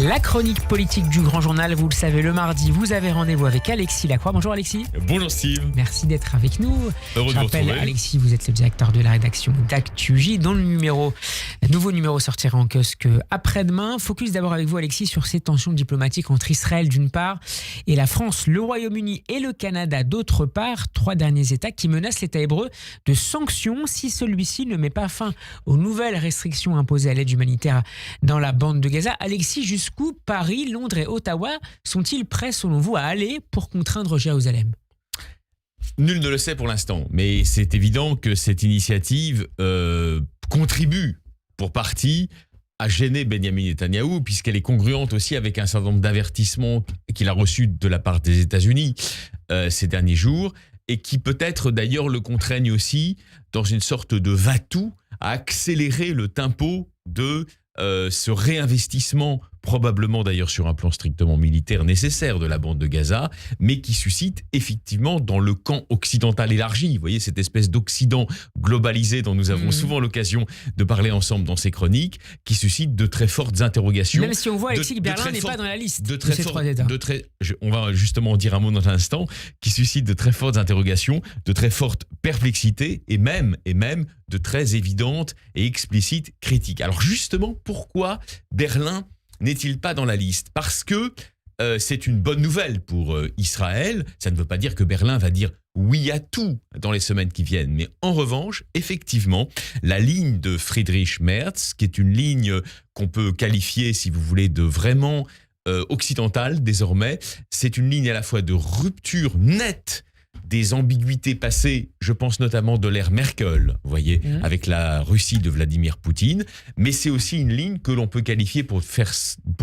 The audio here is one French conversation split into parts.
La chronique politique du Grand Journal, vous le savez, le mardi, vous avez rendez-vous avec Alexis Lacroix. Bonjour Alexis. Bonjour Steve. Merci d'être avec nous. Heureux de Je vous rappelle, retrouver. Alexis, vous êtes le directeur de la rédaction d'ActuJ, dont le nouveau numéro sortira en kiosque après-demain. Focus d'abord avec vous Alexis sur ces tensions diplomatiques entre Israël d'une part et la France, le Royaume-Uni et le Canada d'autre part. 3 derniers États qui menacent l'État hébreu de sanctions si celui-ci ne met pas fin aux nouvelles restrictions imposées à l'aide humanitaire dans la bande de Gaza. Alexis, jusqu'où Paris, Londres et Ottawa sont-ils prêts selon vous à aller pour contraindre Jérusalem ? Nul ne le sait pour l'instant, mais c'est évident que cette initiative contribue pour partie à gêner Benjamin Netanyahou, puisqu'elle est congruente aussi avec un certain nombre d'avertissements qu'il a reçus de la part des États-Unis ces derniers jours, et qui peut-être d'ailleurs le contraignent aussi dans une sorte de va-tout à accélérer le tempo de ce réinvestissement, probablement d'ailleurs sur un plan strictement militaire nécessaire de la bande de Gaza, mais qui suscite effectivement dans le camp occidental élargi, vous voyez cette espèce d'Occident globalisé dont nous avons souvent l'occasion de parler ensemble dans ces chroniques, qui suscite de très fortes interrogations. Même si on voit Alexis que Berlin n'est pas dans la liste de ces 3 États. On va justement en dire un mot dans un instant, qui suscite de très fortes interrogations, de très fortes perplexités et même de très évidentes et explicites critiques. Alors justement, pourquoi Berlin n'est-il pas dans la liste ? Parce que c'est une bonne nouvelle pour Israël. Ça ne veut pas dire que Berlin va dire oui à tout dans les semaines qui viennent. Mais en revanche, effectivement, la ligne de Friedrich Merz, qui est une ligne qu'on peut qualifier, si vous voulez, de vraiment occidentale désormais, c'est une ligne à la fois de rupture nette des ambiguïtés passées, je pense notamment de l'ère Merkel, vous voyez, avec la Russie de Vladimir Poutine, mais c'est aussi une ligne que l'on peut qualifier pour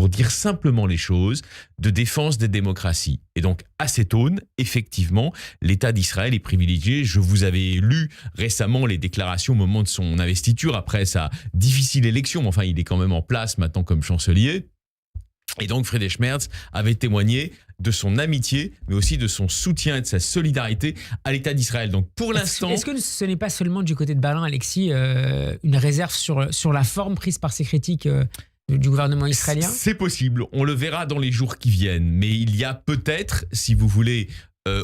dire simplement les choses, de défense des démocraties. Et donc, à cette aune, effectivement, l'État d'Israël est privilégié. Je vous avais lu récemment les déclarations au moment de son investiture, après sa difficile élection, mais enfin, il est quand même en place maintenant comme chancelier. Et donc Friedrich Merz avait témoigné de son amitié, mais aussi de son soutien et de sa solidarité à l'État d'Israël. Donc pour l'instant... Est-ce que ce n'est pas seulement du côté de Berlin, Alexis, une réserve sur la forme prise par ces critiques du gouvernement israélien ? C'est possible, on le verra dans les jours qui viennent. Mais il y a peut-être, si vous voulez,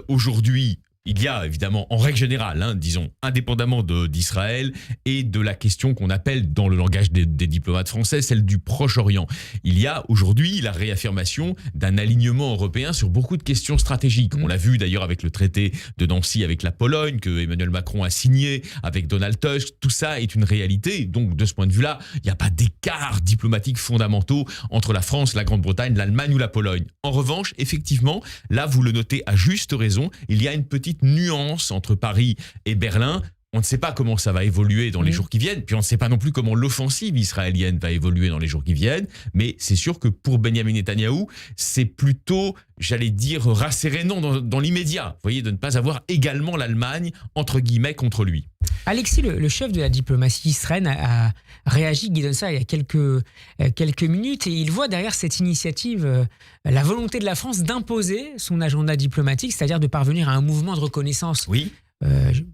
aujourd'hui... Il y a évidemment, en règle générale, disons, indépendamment d'Israël et de la question qu'on appelle dans le langage des diplomates français, celle du Proche-Orient. Il y a aujourd'hui la réaffirmation d'un alignement européen sur beaucoup de questions stratégiques. On l'a vu d'ailleurs avec le traité de Nancy avec la Pologne, que Emmanuel Macron a signé avec Donald Tusk. Tout ça est une réalité. Donc de ce point de vue-là, il n'y a pas d'écart diplomatique fondamentaux entre la France, la Grande-Bretagne, l'Allemagne ou la Pologne. En revanche, effectivement, là vous le notez à juste raison, il y a une petite nuance entre Paris et Berlin. On ne sait pas comment ça va évoluer dans les jours qui viennent, puis on ne sait pas non plus comment l'offensive israélienne va évoluer dans les jours qui viennent, mais c'est sûr que pour Benjamin Netanyahou, c'est plutôt, j'allais dire, rassérénant dans l'immédiat, vous voyez, de ne pas avoir également l'Allemagne, entre guillemets, contre lui. Alexis, le chef de la diplomatie israélienne a réagi, Guy Donsa, il y a quelques minutes, et il voit derrière cette initiative la volonté de la France d'imposer son agenda diplomatique, c'est-à-dire de parvenir à un mouvement de reconnaissance. Oui.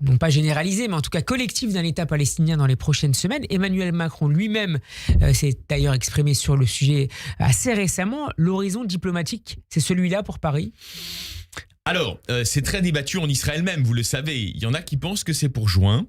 Non pas généralisé, mais en tout cas collectif d'un État palestinien dans les prochaines semaines. Emmanuel Macron lui-même s'est d'ailleurs exprimé sur le sujet assez récemment. L'horizon diplomatique, c'est celui-là pour Paris ? Alors, c'est très débattu en Israël même, vous le savez. Il y en a qui pensent que c'est pour juin.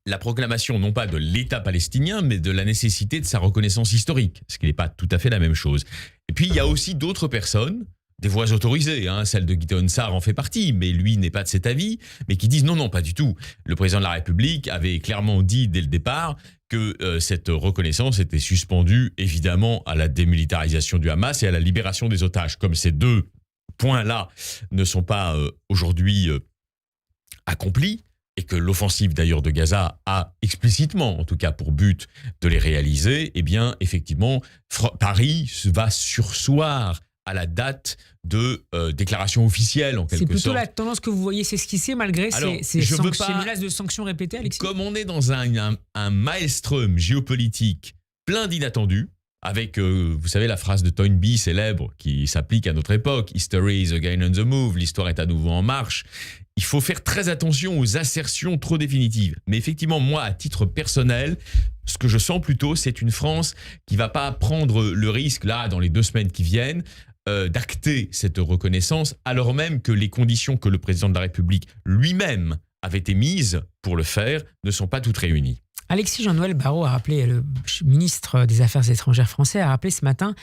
La proclamation non pas de l'État palestinien, mais de la nécessité de sa reconnaissance historique, ce qui n'est pas tout à fait la même chose. Et puis, il y a aussi d'autres personnes, des voix autorisées, celle de Gideon Sa'ar en fait partie, mais lui n'est pas de cet avis, mais qui disent non, pas du tout. Le président de la République avait clairement dit dès le départ que cette reconnaissance était suspendue, évidemment, à la démilitarisation du Hamas et à la libération des otages. Comme ces deux points-là ne sont pas aujourd'hui accomplis, et que l'offensive d'ailleurs de Gaza a explicitement, en tout cas pour but de les réaliser, eh bien effectivement, Paris va surseoir à la date de déclaration officielle en quelque sorte. C'est plutôt la tendance que vous voyez s'esquisser malgré ces menaces de sanctions répétées, Alexis ? Comme on est dans un maelstrom géopolitique plein d'inattendus, avec, vous savez, la phrase de Toynbee célèbre qui s'applique à notre époque, History is again on the move, l'histoire est à nouveau en marche. Il faut faire très attention aux assertions trop définitives. Mais effectivement, moi, à titre personnel, ce que je sens plutôt, c'est une France qui ne va pas prendre le risque, là, dans les 2 semaines qui viennent, d'acter cette reconnaissance, alors même que les conditions que le président de la République lui-même avait émises pour le faire ne sont pas toutes réunies. Alexis Jean-Noël Barrot a rappelé, le ministre des Affaires étrangères français a rappelé ce matin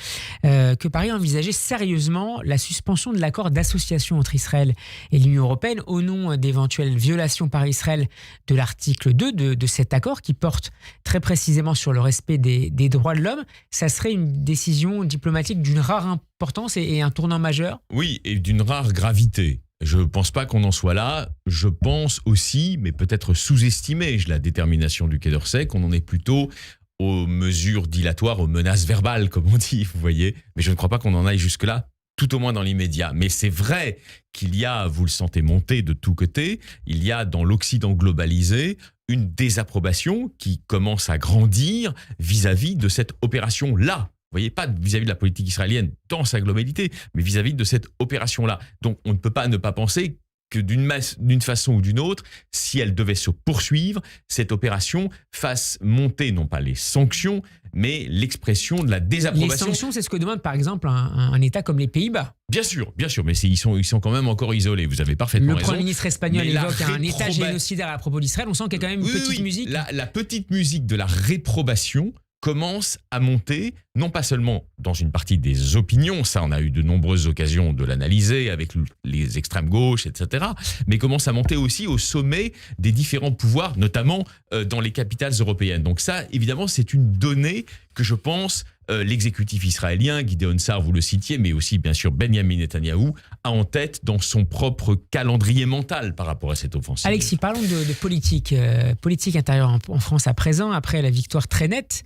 que Paris envisageait sérieusement la suspension de l'accord d'association entre Israël et l'Union européenne au nom d'éventuelles violations par Israël de l'article 2 de cet accord qui porte très précisément sur le respect des droits de l'homme. Ça serait une décision diplomatique d'une rare importance et un tournant majeur. Oui, et d'une rare gravité. Je ne pense pas qu'on en soit là. Je pense aussi, mais peut-être sous-estimer la détermination du Quai d'Orsay, qu'on en est plutôt aux mesures dilatoires, aux menaces verbales, comme on dit, vous voyez. Mais je ne crois pas qu'on en aille jusque-là, tout au moins dans l'immédiat. Mais c'est vrai qu'il y a, vous le sentez monter de tous côtés, il y a dans l'Occident globalisé une désapprobation qui commence à grandir vis-à-vis de cette opération-là. Vous voyez, pas vis-à-vis de la politique israélienne dans sa globalité, mais vis-à-vis de cette opération-là. Donc, on ne peut pas ne pas penser que d'une façon ou d'une autre, si elle devait se poursuivre, cette opération fasse monter non pas les sanctions, mais l'expression de la désapprobation. Les sanctions, c'est ce que demande par exemple un État comme les Pays-Bas. Bien sûr, mais ils sont quand même encore isolés. Vous avez parfaitement raison. Le Premier ministre espagnol évoque un État génocidaire à propos d'Israël. On sent qu'il y a quand même une petite musique. La petite musique de la réprobation commence à monter, non pas seulement dans une partie des opinions, ça on a eu de nombreuses occasions de l'analyser avec les extrêmes gauches, etc., mais commence à monter aussi au sommet des différents pouvoirs, notamment dans les capitales européennes. Donc ça, évidemment, c'est une donnée que je pense l'exécutif israélien, Gideon Sa'ar, vous le citiez, mais aussi bien sûr Benjamin Netanyahou, a en tête dans son propre calendrier mental par rapport à cette offensive. Alexis, parlons de politique. Politique intérieure en France à présent, après la victoire très nette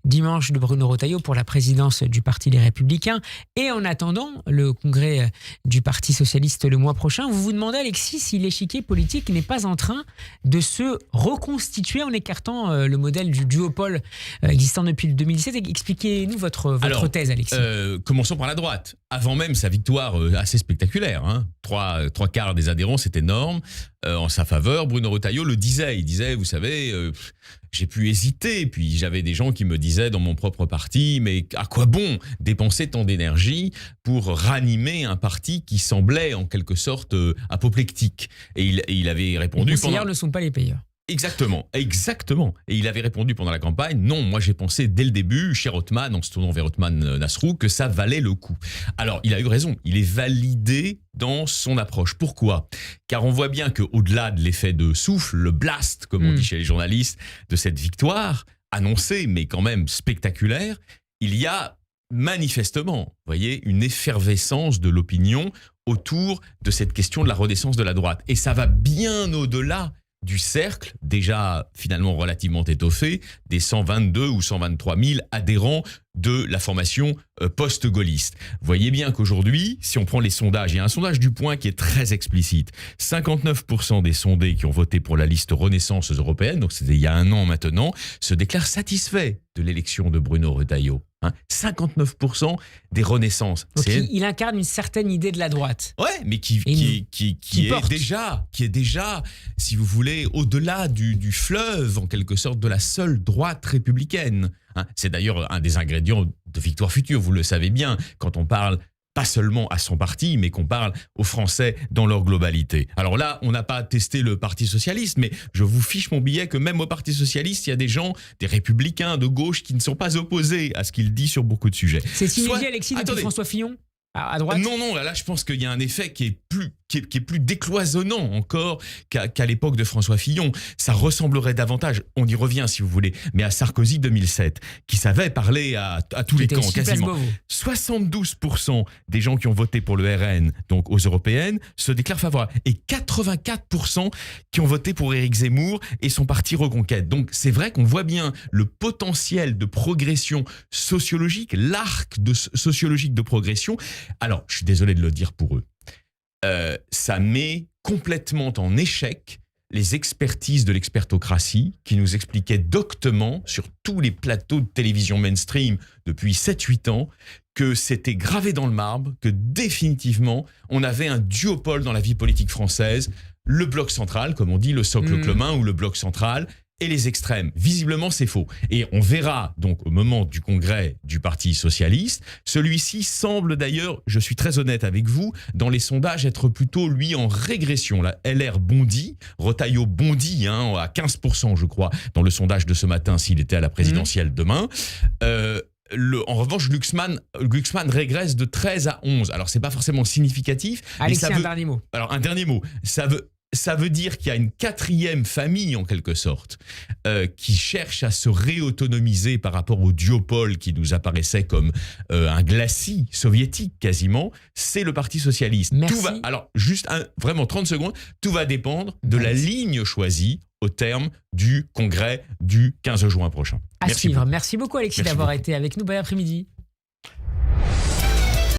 dimanche de Bruno Retailleau pour la présidence du Parti Les Républicains. Et en attendant le congrès du Parti Socialiste le mois prochain, vous vous demandez, Alexis, si l'échiquier politique n'est pas en train de se reconstituer en écartant le modèle du duopole existant depuis le 2017. Expliquez-nous votre thèse, Alexis. Commençons par la droite. Avant même sa victoire assez spectaculaire, hein, trois quarts des adhérents, c'est énorme, en sa faveur, Bruno Retailleau le disait. Il disait, vous savez, j'ai pu hésiter, puis j'avais des gens qui me disaient dans mon propre parti, mais à quoi bon dépenser tant d'énergie pour ranimer un parti qui semblait en quelque sorte apoplectique. Et il avait répondu... Les conseillers ne sont pas les payeurs. Exactement. Et il avait répondu pendant la campagne, non, moi j'ai pensé dès le début, cher Othman, en se tournant vers Othman Nasrou, que ça valait le coup. Alors, il a eu raison, il est validé dans son approche. Pourquoi ? Car on voit bien qu'au-delà de l'effet de souffle, le blast, comme on dit chez les journalistes, de cette victoire, annoncée, mais quand même spectaculaire, il y a manifestement, vous voyez, une effervescence de l'opinion autour de cette question de la renaissance de la droite. Et ça va bien au-delà du cercle, déjà finalement relativement étoffé, des 122 ou 123 000 adhérents de la formation post-gaulliste. Voyez bien qu'aujourd'hui, si on prend les sondages, il y a un sondage du Point qui est très explicite. 59% des sondés qui ont voté pour la liste Renaissance européenne, donc c'était il y a un an maintenant, se déclarent satisfaits de l'élection de Bruno Retailleau. 59% des renaissances. Donc il incarne une certaine idée de la droite. Ouais, mais qui est déjà, si vous voulez, au-delà du fleuve, en quelque sorte, de la seule droite républicaine. C'est d'ailleurs un des ingrédients de Victoire Future, vous le savez bien, quand on parle pas seulement à son parti, mais qu'on parle aux Français dans leur globalité. Alors là, on n'a pas testé le Parti Socialiste, mais je vous fiche mon billet que même au Parti Socialiste, il y a des gens, des républicains de gauche, qui ne sont pas opposés à ce qu'il dit sur beaucoup de sujets. C'est signifié, Alexis, depuis François Fillon à droite ? Non, là, je pense qu'il y a un effet qui est plus décloisonnant encore qu'à l'époque de François Fillon. Ça ressemblerait davantage, on y revient si vous voulez, mais à Sarkozy 2007, qui savait parler à tous les camps, quasiment. 72% des gens qui ont voté pour le RN, donc aux européennes, se déclarent favorables. Et 84% qui ont voté pour Éric Zemmour et son parti Reconquête. Donc c'est vrai qu'on voit bien le potentiel de progression sociologique, l'arc sociologique de progression. Alors, je suis désolé de le dire pour eux. Ça met complètement en échec les expertises de l'expertocratie qui nous expliquaient doctement sur tous les plateaux de télévision mainstream depuis 7-8 ans que c'était gravé dans le marbre, que définitivement on avait un duopole dans la vie politique française, le bloc central, comme on dit, le socle commun ou le bloc central, et les extrêmes. Visiblement, c'est faux. Et on verra donc au moment du congrès du Parti socialiste, celui-ci semble d'ailleurs, je suis très honnête avec vous, dans les sondages être plutôt, lui, en régression. La LR bondit, Retailleau bondit à 15%, je crois, dans le sondage de ce matin, s'il était à la présidentielle demain. En revanche, Glucksmann régresse de 13 à 11. Alors, c'est pas forcément significatif. Alexis, un dernier mot. Alors, un dernier mot. Ça veut dire qu'il y a une quatrième famille, en quelque sorte, qui cherche à se réautonomiser par rapport au duopole qui nous apparaissait comme un glacis soviétique quasiment. C'est le Parti socialiste. Merci. Alors, juste vraiment 30 secondes. Tout va dépendre de la ligne choisie au terme du congrès du 15 juin prochain. À suivre. Merci beaucoup, Alexis, d'avoir été avec nous. Bon après-midi.